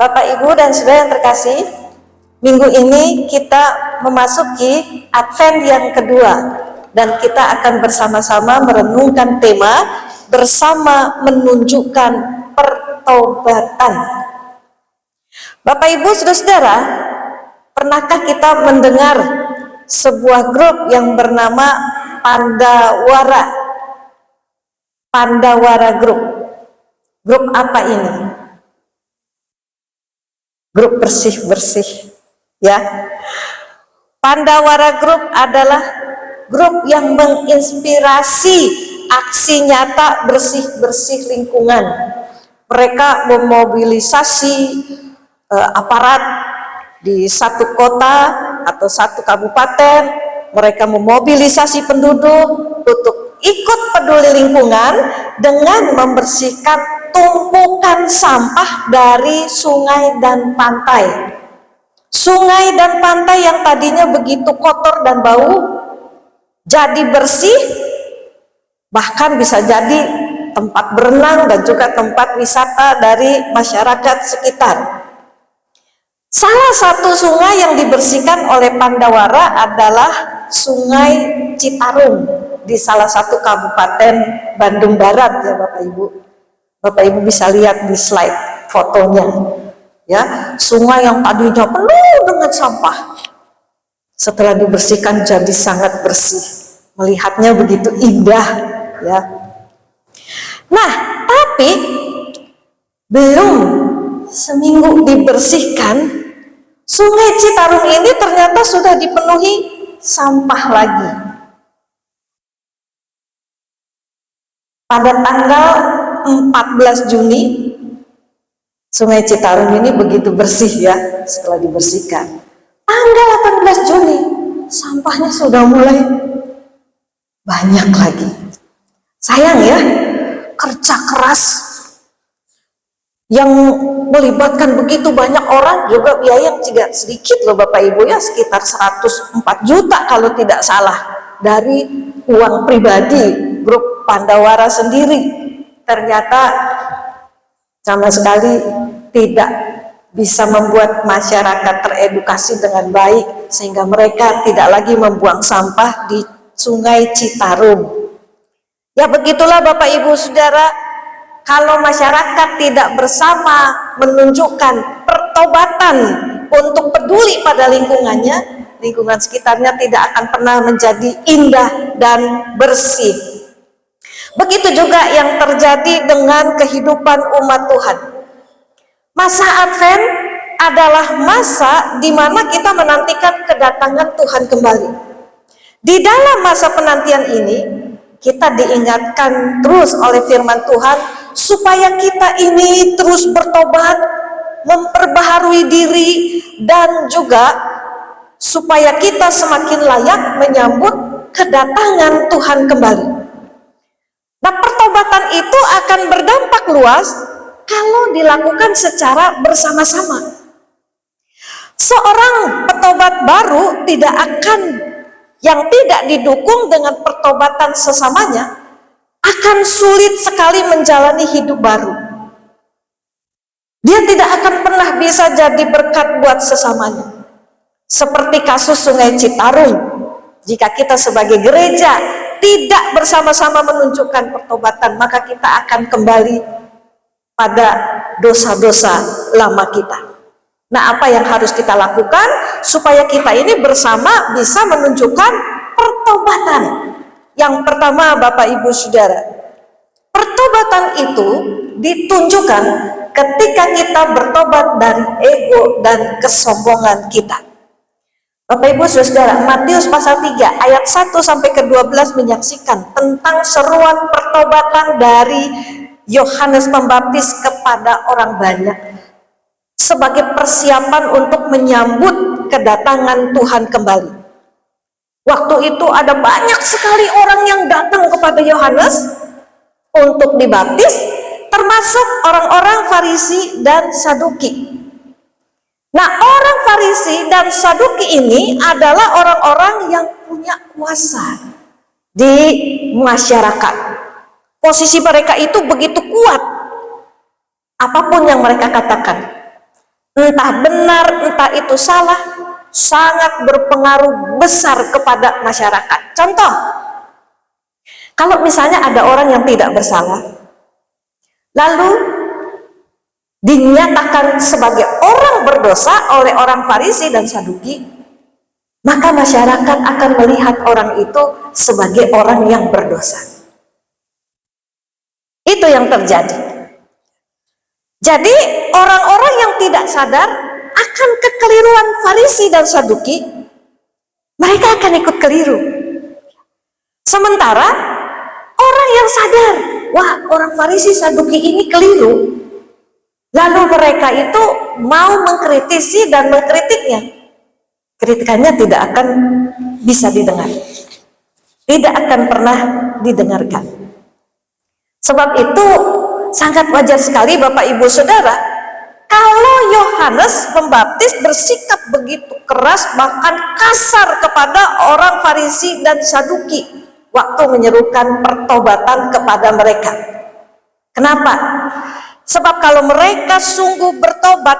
Bapak, Ibu, dan Saudara yang terkasih, minggu ini kita memasuki Advent yang kedua dan kita akan bersama-sama merenungkan tema bersama menunjukkan pertobatan. Bapak, Ibu, Saudara-saudara, pernahkah kita mendengar sebuah grup yang bernama Pandawara? Pandawara Group. Grup apa ini? Grup bersih-bersih, ya. Pandawara Group adalah grup yang menginspirasi aksi nyata bersih-bersih lingkungan. Mereka memobilisasi aparat di satu kota atau satu kabupaten. Mereka memobilisasi penduduk untuk ikut peduli lingkungan dengan membersihkan tumpukan sampah dari sungai dan pantai. Sungai dan pantai yang tadinya begitu kotor dan bau jadi bersih, bahkan bisa jadi tempat berenang dan juga tempat wisata dari masyarakat sekitar. Salah satu sungai yang dibersihkan oleh Pandawara adalah Sungai Citarum di salah satu kabupaten Bandung Barat, ya Bapak Ibu. Bapak Ibu bisa lihat di slide fotonya, ya. Sungai yang tadinya penuh dengan sampah, setelah dibersihkan jadi sangat bersih. Melihatnya begitu indah, ya. Nah, tapi belum seminggu dibersihkan, Sungai Citarum ini ternyata sudah dipenuhi sampah lagi. Pada tanggal 14 Juni, Sungai Citarum ini begitu bersih, ya, setelah dibersihkan. Tanggal 18 Juni, sampahnya sudah mulai banyak lagi. Sayang, ya, kerja keras yang melibatkan begitu banyak orang, juga biaya yang tidak sedikit loh Bapak Ibu, ya, sekitar 104 juta kalau tidak salah, dari uang pribadi grup Pandawara sendiri. Ternyata sama sekali tidak bisa membuat masyarakat teredukasi dengan baik, sehingga mereka tidak lagi membuang sampah di Sungai Citarum. Ya, begitulah Bapak Ibu Saudara, kalau masyarakat tidak bersama menunjukkan pertobatan untuk peduli pada lingkungannya, lingkungan sekitarnya tidak akan pernah menjadi indah dan bersih. Begitu juga yang terjadi dengan kehidupan umat Tuhan. Masa Advent adalah masa di mana kita menantikan kedatangan Tuhan kembali. Di dalam masa penantian ini, kita diingatkan terus oleh firman Tuhan supaya kita ini terus bertobat, memperbaharui diri, dan juga supaya kita semakin layak menyambut kedatangan Tuhan kembali. Nah, pertobatan itu akan berdampak luas kalau dilakukan secara bersama-sama. Seorang petobat baru yang tidak didukung dengan pertobatan sesamanya akan sulit sekali menjalani hidup baru. Dia tidak akan pernah bisa jadi berkat buat sesamanya. Seperti kasus Sungai Citarum, jika kita sebagai gereja tidak bersama-sama menunjukkan pertobatan, maka kita akan kembali pada dosa-dosa lama kita. Nah, apa yang harus kita lakukan supaya kita ini bersama bisa menunjukkan pertobatan? Yang pertama, Bapak Ibu Saudara, pertobatan itu ditunjukkan ketika kita bertobat dari ego dan kesombongan kita. Bapak Ibu Saudara, Matius pasal 3 ayat 1 sampai ke 12 menyaksikan tentang seruan pertobatan dari Yohanes Pembaptis kepada orang banyak sebagai persiapan untuk menyambut kedatangan Tuhan kembali. Waktu itu ada banyak sekali orang yang datang kepada Yohanes untuk dibaptis, termasuk orang-orang Farisi dan Saduki. Nah, orang Farisi dan Saduki ini adalah orang-orang yang punya kuasa di masyarakat. Posisi mereka itu begitu kuat. Apapun yang mereka katakan, entah benar, entah itu salah, sangat berpengaruh besar kepada masyarakat. Contoh, kalau misalnya ada orang yang tidak bersalah, lalu dinyatakan sebagai orang berdosa oleh orang Farisi dan Saduki, maka masyarakat akan melihat orang itu sebagai orang yang berdosa. Itu yang terjadi. Jadi orang-orang yang tidak sadar akan kekeliruan Farisi dan Saduki, mereka akan ikut keliru. Sementara orang yang sadar, wah, orang Farisi Saduki ini keliru, lalu mereka itu mau mengkritisi dan mengkritiknya, kritikannya tidak akan bisa didengar, tidak akan pernah didengarkan. Sebab itu sangat wajar sekali Bapak Ibu Saudara, kalau Yohanes Pembaptis bersikap begitu keras bahkan kasar kepada orang Farisi dan Saduki waktu menyerukan pertobatan kepada mereka. Kenapa? Sebab kalau mereka sungguh bertobat,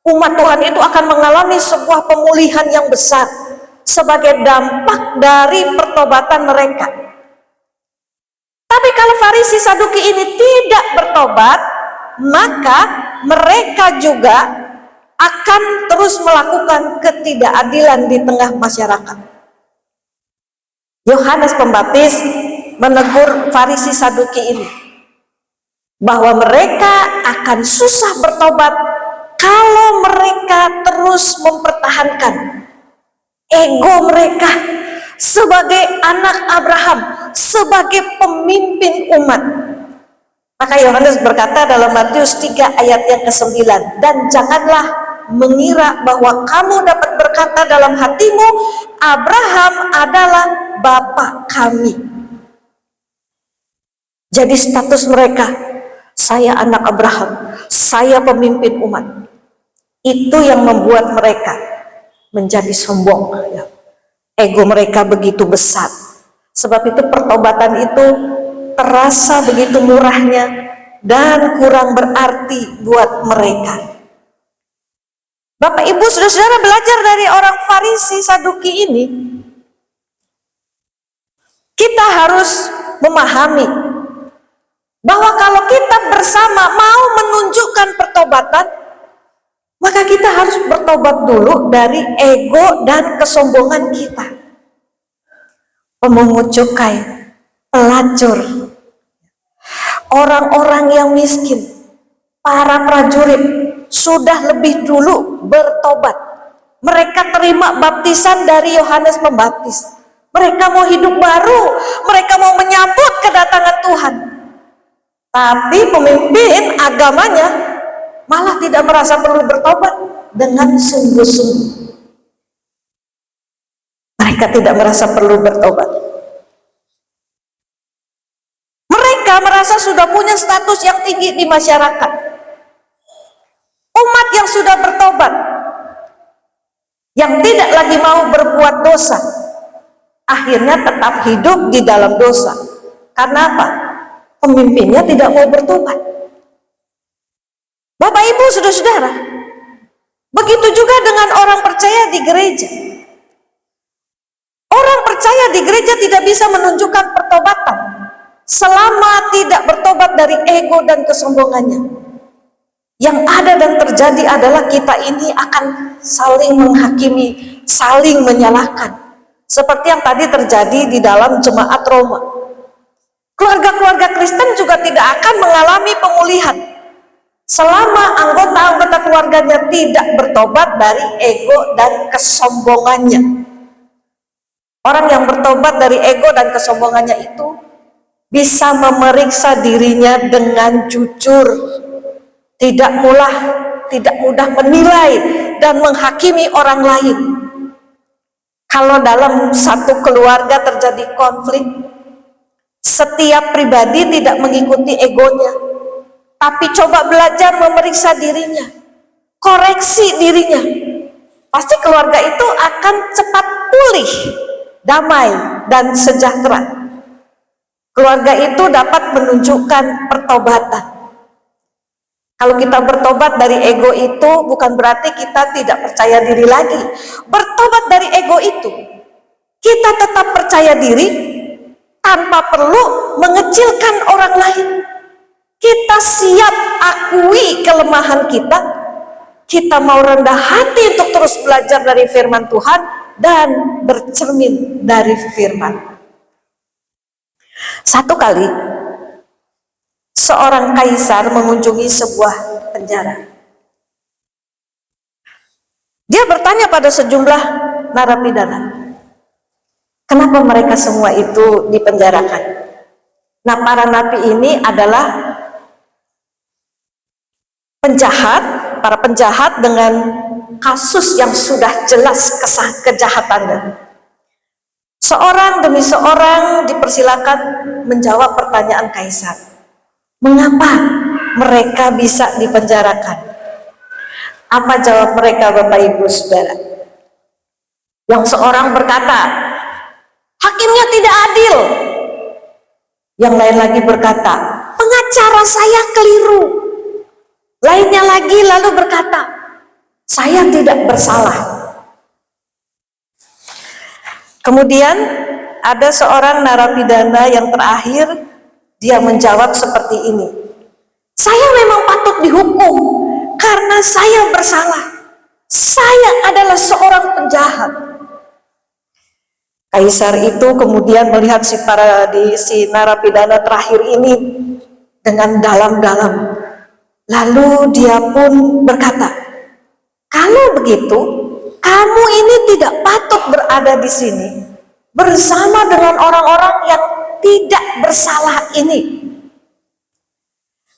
umat Tuhan itu akan mengalami sebuah pemulihan yang besar sebagai dampak dari pertobatan mereka. Tapi kalau Farisi Saduki ini tidak bertobat, maka mereka juga akan terus melakukan ketidakadilan di tengah masyarakat. Yohanes Pembaptis menegur Farisi Saduki ini bahwa mereka akan susah bertobat kalau mereka terus mempertahankan ego mereka sebagai anak Abraham, sebagai pemimpin umat. Maka Yohanes berkata dalam Matius 3 ayat yang ke-9, dan janganlah mengira bahwa kamu dapat berkata dalam hatimu, Abraham adalah bapa kami. Jadi status mereka, saya anak Abraham, saya pemimpin umat. Itu yang membuat mereka menjadi sombong. Ego mereka begitu besar. Sebab itu pertobatan itu terasa begitu murahnya dan kurang berarti buat mereka. Bapak Ibu Saudara belajar dari orang Farisi Saduki ini, kita harus memahami bahwa kalau kita bersama mau menunjukkan pertobatan, maka kita harus bertobat dulu dari ego dan kesombongan kita. Pemungut cukai, pelacur, orang-orang yang miskin, para prajurit sudah lebih dulu bertobat. Mereka terima baptisan dari Yohanes Pembaptis. Mereka mau hidup baru, mereka mau menyambut kedatangan Tuhan. Tapi pemimpin agamanya malah tidak merasa perlu bertobat dengan sungguh-sungguh. Mereka tidak merasa perlu bertobat. Mereka merasa sudah punya status yang tinggi di masyarakat. Umat yang sudah bertobat, yang tidak lagi mau berbuat dosa, akhirnya tetap hidup di dalam dosa. Karena apa? Pemimpinnya tidak mau bertobat. Bapak Ibu Saudara-saudara, begitu juga dengan orang percaya di gereja. Orang percaya di gereja tidak bisa menunjukkan pertobatan selama tidak bertobat dari ego dan kesombongannya. Yang ada dan terjadi adalah kita ini akan saling menghakimi, saling menyalahkan. Seperti yang tadi terjadi di dalam jemaat Roma. Keluarga-keluarga Kristen juga tidak akan mengalami pemulihan selama anggota-anggota keluarganya tidak bertobat dari ego dan kesombongannya. Orang yang bertobat dari ego dan kesombongannya itu bisa memeriksa dirinya dengan jujur, tidak mudah menilai dan menghakimi orang lain. Kalau dalam satu keluarga terjadi konflik, setiap pribadi tidak mengikuti egonya, tapi coba belajar memeriksa dirinya, koreksi dirinya, pasti keluarga itu akan cepat pulih, damai dan sejahtera. Keluarga itu dapat menunjukkan pertobatan. Kalau kita bertobat dari ego itu bukan berarti kita tidak percaya diri lagi. Bertobat dari ego itu, kita tetap percaya diri tanpa perlu mengecilkan orang lain. Kita siap akui kelemahan kita. Kita mau rendah hati untuk terus belajar dari firman Tuhan dan bercermin dari firman. Satu kali, seorang kaisar mengunjungi sebuah penjara. Dia bertanya pada sejumlah narapidana, kenapa mereka semua itu dipenjarakan? Nah, para napi ini adalah para penjahat dengan kasus yang sudah jelas kejahatannya. Seorang demi seorang dipersilakan menjawab pertanyaan kaisar. Mengapa mereka bisa dipenjarakan? Apa jawab mereka, Bapak Ibu Saudara? Yang seorang berkata, hakimnya tidak adil. Yang lain lagi berkata, pengacara saya keliru. Lainnya lagi lalu berkata, saya tidak bersalah. Kemudian ada seorang narapidana yang terakhir, dia menjawab seperti ini. Saya memang patut dihukum karena saya bersalah. Saya adalah seorang penjahat. Kaisar itu kemudian melihat si narapidana terakhir ini dengan dalam-dalam. Lalu dia pun berkata, kalau begitu, kamu ini tidak patut berada di sini bersama dengan orang-orang yang tidak bersalah ini.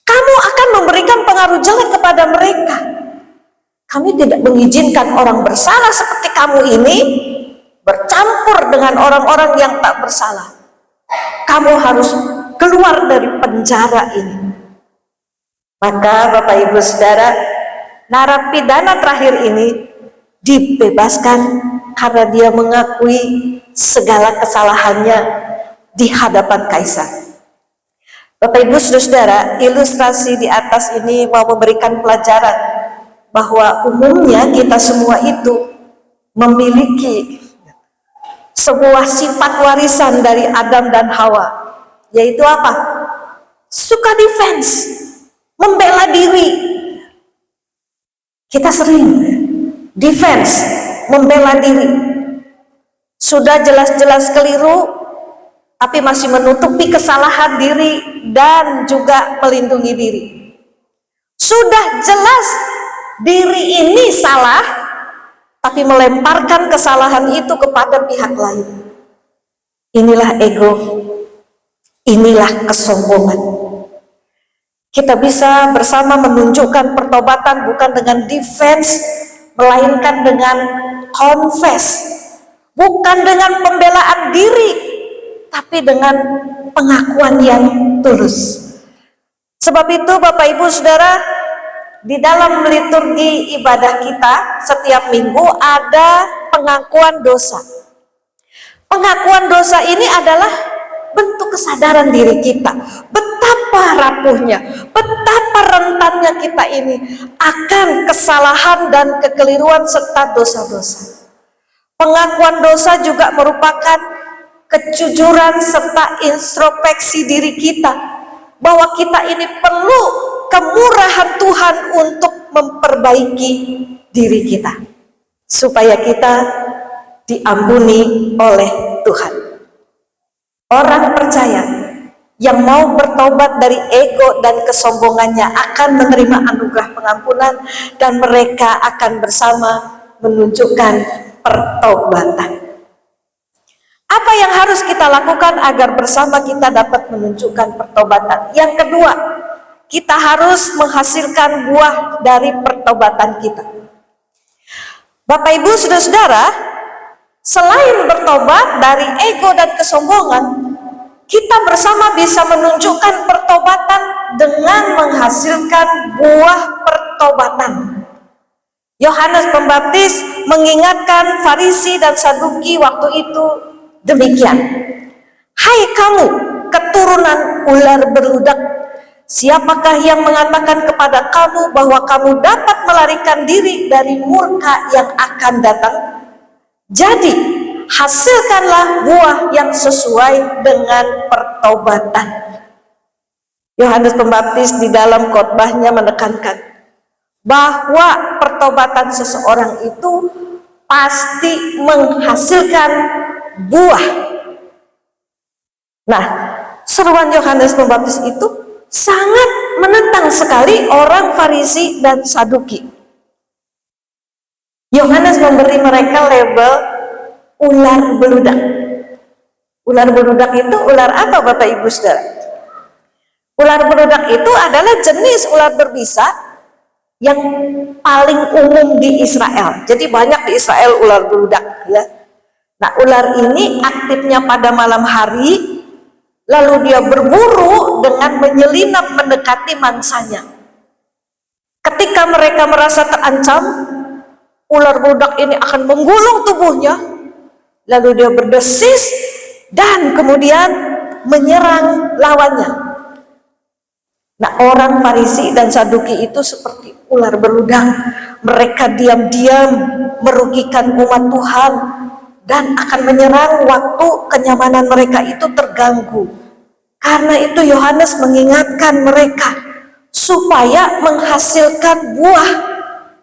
Kamu akan memberikan pengaruh jelek kepada mereka. Kami tidak mengizinkan orang bersalah seperti kamu ini bercampur dengan orang-orang yang tak bersalah. Kamu harus keluar dari penjara ini. Maka Bapak Ibu Saudara, narapidana terakhir ini dibebaskan karena dia mengakui segala kesalahannya di hadapan kaisar. Bapak Ibu Saudara, ilustrasi di atas ini mau memberikan pelajaran bahwa umumnya kita semua itu memiliki sebuah sifat warisan dari Adam dan Hawa, yaitu apa? Suka defense, membela diri. Kita sering defense, membela diri. Sudah jelas-jelas keliru, tapi masih menutupi kesalahan diri dan juga melindungi diri. Sudah jelas diri ini salah, tapi melemparkan kesalahan itu kepada pihak lain. Inilah ego, inilah kesombongan. Kita bisa bersama menunjukkan pertobatan bukan dengan defense, melainkan dengan confess. Bukan dengan pembelaan diri, tapi dengan pengakuan yang tulus. Sebab itu Bapak Ibu Saudara, di dalam liturgi ibadah kita setiap minggu ada pengakuan dosa. Pengakuan dosa ini adalah bentuk kesadaran diri kita, betapa rapuhnya, betapa rentannya kita ini akan kesalahan dan kekeliruan serta dosa-dosa. Pengakuan dosa juga merupakan kejujuran serta introspeksi diri kita, bahwa kita ini perlu kemurahan Tuhan untuk memperbaiki diri kita, supaya kita diampuni oleh Tuhan. Orang percaya yang mau bertobat dari ego dan kesombongannya akan menerima anugerah pengampunan, dan mereka akan bersama menunjukkan pertobatan. Apa yang harus kita lakukan agar bersama kita dapat menunjukkan pertobatan? Yang kedua, kita harus menghasilkan buah dari pertobatan kita. Bapak Ibu Saudara-saudara, selain bertobat dari ego dan kesombongan, kita bersama bisa menunjukkan pertobatan dengan menghasilkan buah pertobatan. Yohanes Pembaptis mengingatkan Farisi dan Saduki waktu itu demikian. Hai kamu, keturunan ular berludak, Siapakah yang mengatakan kepada kamu bahwa kamu dapat melarikan diri dari murka yang akan datang? Jadi, hasilkanlah buah yang sesuai dengan pertobatan. Yohanes Pembaptis di dalam khotbahnya menekankan bahwa pertobatan seseorang itu pasti menghasilkan buah. Nah, seruan Yohanes Pembaptis itu sangat menentang sekali orang Farisi dan Saduki. Yohanes memberi mereka label ular beludak. Ular beludak itu ular apa, Bapak Ibu Saudara? Ular beludak itu adalah jenis ular berbisa yang paling umum di Israel. Jadi banyak di Israel ular beludak, ya. Nah, ular ini aktifnya pada malam hari, lalu dia berburu dengan menyelinap mendekati mangsanya. Ketika mereka merasa terancam, ular beludak ini akan menggulung tubuhnya, lalu dia berdesis dan kemudian menyerang lawannya. Nah, orang Farisi dan Saduki itu seperti ular beludak. Mereka diam-diam merugikan umat Tuhan dan akan menyerang waktu kenyamanan mereka itu terganggu. Karena itu Yohanes mengingatkan mereka supaya menghasilkan buah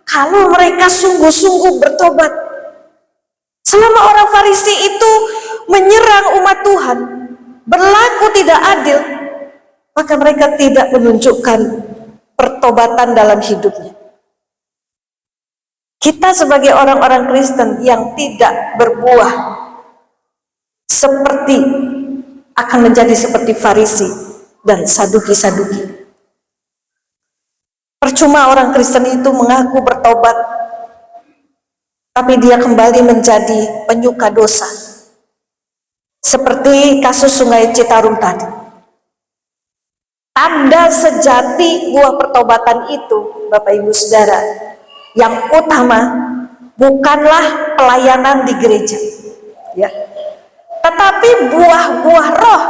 kalau mereka sungguh-sungguh bertobat. Selama orang Farisi itu menyerang umat Tuhan, berlaku tidak adil, maka mereka tidak menunjukkan pertobatan dalam hidupnya. Kita sebagai orang-orang Kristen yang tidak berbuah akan menjadi seperti Farisi dan Saduki-Saduki. Percuma orang Kristen itu mengaku bertobat, tapi dia kembali menjadi penyuka dosa. Seperti kasus Sungai Citarum tadi. Tanda sejati buah pertobatan itu, Bapak Ibu Saudara, yang utama bukanlah pelayanan di gereja, ya, tetapi buah-buah roh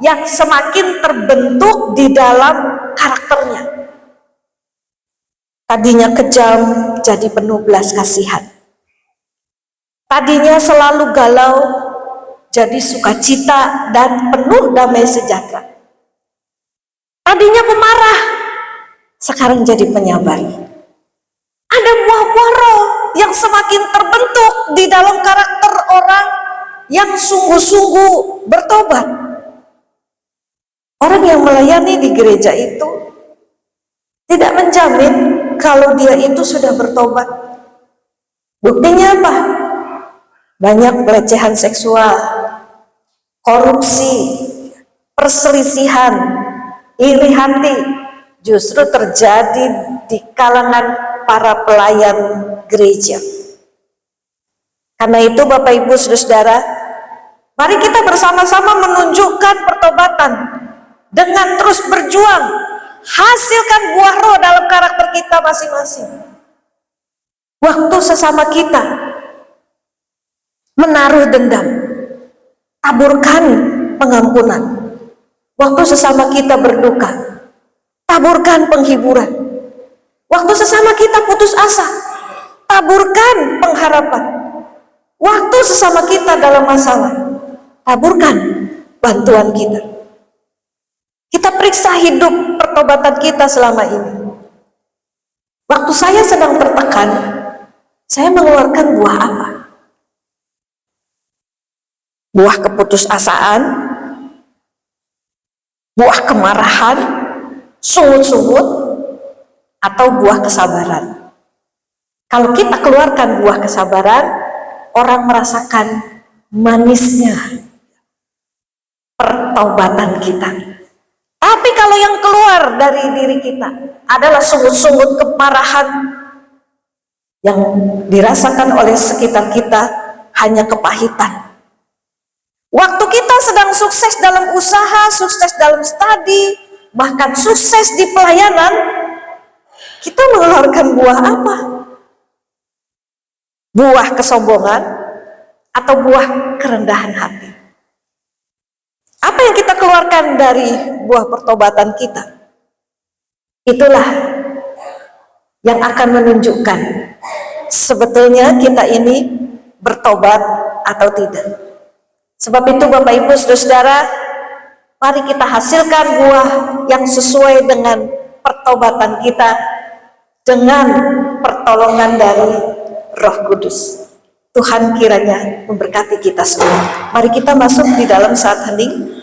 yang semakin terbentuk di dalam karakternya. Tadinya kejam jadi penuh belas kasihan. Tadinya selalu galau jadi sukacita dan penuh damai sejahtera. Tadinya pemarah, sekarang jadi penyabar. Ada buah-buah roh yang semakin terbentuk di dalam karakter orang yang sungguh-sungguh bertobat. Orang yang melayani di gereja itu tidak menjamin kalau dia itu sudah bertobat. Buktinya apa? Banyak pelecehan seksual, korupsi, perselisihan, iri hati justru terjadi di kalangan para pelayan gereja. Karena itu Bapak Ibu Saudara, mari kita bersama-sama menunjukkan pertobatan dengan terus berjuang, hasilkan buah roh dalam karakter kita masing-masing. Waktu sesama kita menaruh dendam, taburkan pengampunan. Waktu sesama kita berduka, taburkan penghiburan. Waktu sesama kita putus asa, taburkan pengharapan. Waktu sesama kita dalam masalah, taburkan bantuan kita. Kita periksa hidup pertobatan kita selama ini. Waktu saya sedang tertekan, saya mengeluarkan buah apa? Buah keputusasaan, buah kemarahan, sungut-sungut, atau buah kesabaran. Kalau kita keluarkan buah kesabaran, orang merasakan manisnya pertobatan kita. Tapi kalau yang keluar dari diri kita adalah sungut-sungut kemarahan yang dirasakan oleh sekitar kita, hanya kepahitan. Waktu kita sedang sukses dalam usaha, sukses dalam studi, bahkan sukses di pelayanan, kita mengeluarkan buah apa? Buah kesombongan atau buah kerendahan hati? Apa yang kita keluarkan dari buah pertobatan kita? Itulah yang akan menunjukkan sebetulnya kita ini bertobat atau tidak. Sebab itu Bapak Ibu Saudara, mari kita hasilkan buah yang sesuai dengan pertobatan kita dengan pertolongan dari Roh Kudus. Tuhan kiranya memberkati kita semua. Mari kita masuk di dalam saat hening.